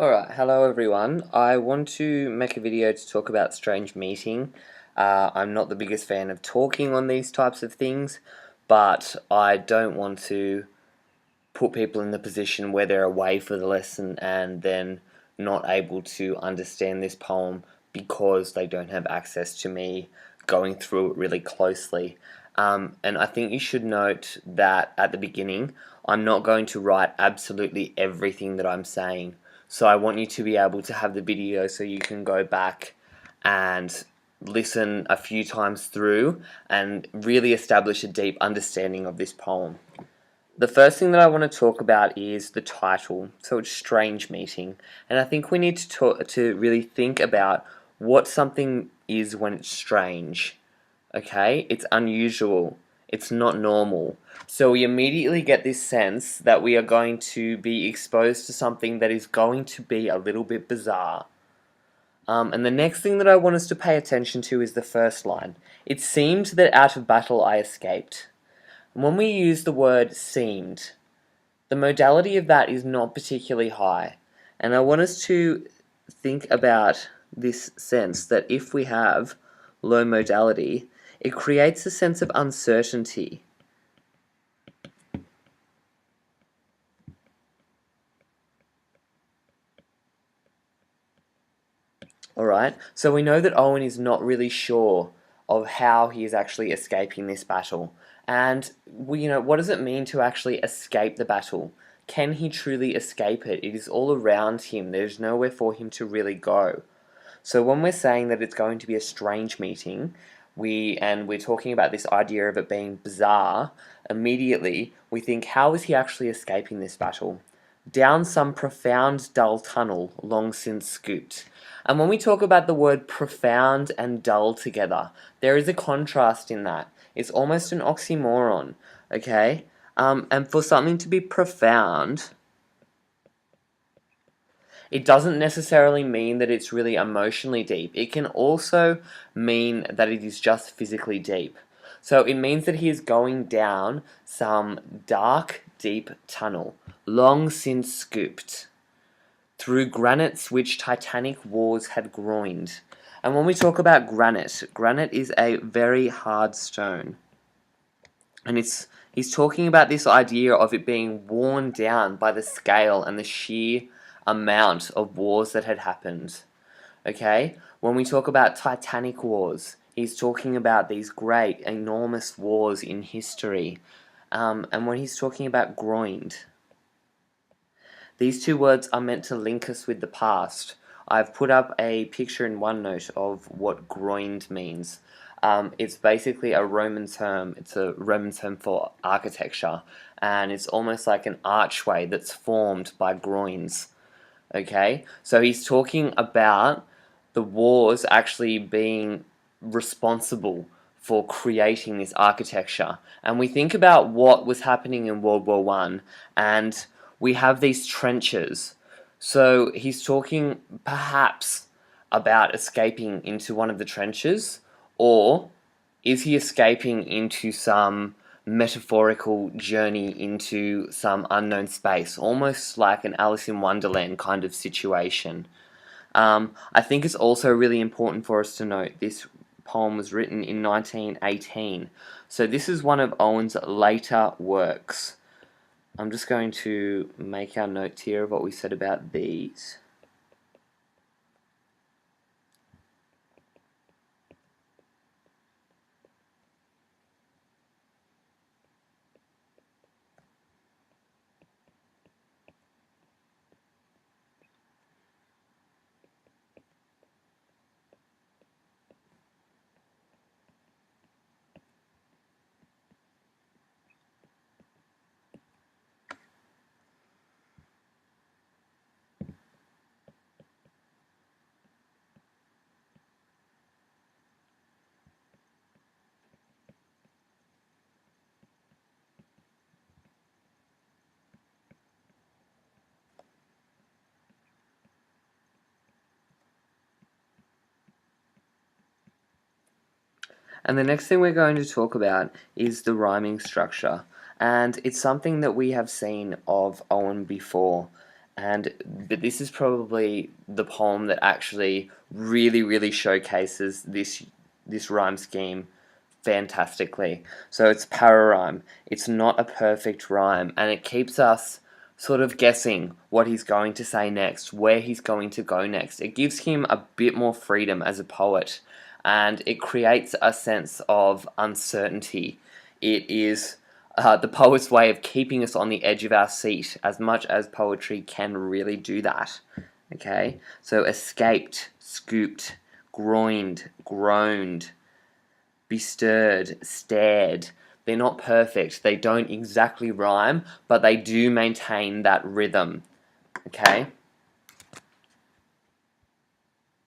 Alright, hello everyone. I want to make a video to talk about strange meeting. I'm not the biggest fan of talking on these types of things, but I don't want to put people in the position where they're away for the lesson and then not able to understand this poem because they don't have access to me going through it really closely. And I think you should note that at the beginning, I'm not going to write absolutely everything that I'm saying. So I want you to be able to have the video so you can go back and listen a few times through and really establish a deep understanding of this poem. The first thing that I want to talk about is the title. So it's Strange Meeting. And I think we need to really think about what something is when it's strange. Okay? It's unusual. It's not normal. So we immediately get this sense that we are going to be exposed to something that is going to be a little bit bizarre. And the next thing that I want us to pay attention to is the first line. It seemed that out of battle I escaped. And when we use the word seemed, the modality of that is not particularly high. And I want us to think about this sense that if we have low modality, it creates a sense of uncertainty. Alright, so we know that Owen is not really sure of how he is actually escaping this battle. And, what does it mean to actually escape the battle? Can he truly escape it? It is all around him. There's nowhere for him to really go. So when we're saying that it's going to be a strange meeting, we're talking about this idea of it being bizarre, immediately we think, how is he actually escaping this battle? Down some profound dull tunnel long since scooped. And when we talk about the word profound and dull together, there is a contrast in that. It's almost an oxymoron, okay? And for something to be profound, it doesn't necessarily mean that it's really emotionally deep. It can also mean that it is just physically deep. So it means that he is going down some dark, deep tunnel, long since scooped, through granites which titanic wars had groined. And when we talk about granite, granite is a very hard stone. And he's talking about this idea of it being worn down by the scale and the sheer amount of wars that had happened. Okay? When we talk about titanic wars, he's talking about these great, enormous wars in history. And when he's talking about groined, these two words are meant to link us with the past. I've put up a picture in OneNote of what groined means. It's basically a Roman term. It's a Roman term for architecture, and it's almost like an archway that's formed by groins. Okay, so he's talking about the wars actually being responsible for creating this architecture. And we think about what was happening in World War One, and we have these trenches. So he's talking perhaps about escaping into one of the trenches, or is he escaping into some metaphorical journey into some unknown space, almost like an Alice in Wonderland kind of situation? I think it's also really important for us to note this poem was written in 1918, so this is one of Owen's later works. I'm just going to make our notes here of what we said about these. And the next thing we're going to talk about is the rhyming structure. And it's something that we have seen of Owen before. But this is probably the poem that actually really showcases this rhyme scheme fantastically. So it's pararhyme. It's not a perfect rhyme, and it keeps us sort of guessing what he's going to say next, where he's going to go next. It gives him a bit more freedom as a poet, and it creates a sense of uncertainty. It is the poet's way of keeping us on the edge of our seat, as much as poetry can really do that. Okay, so escaped, scooped, groined, groaned, bestirred, stared. They're not perfect. They don't exactly rhyme, but they do maintain that rhythm. Okay?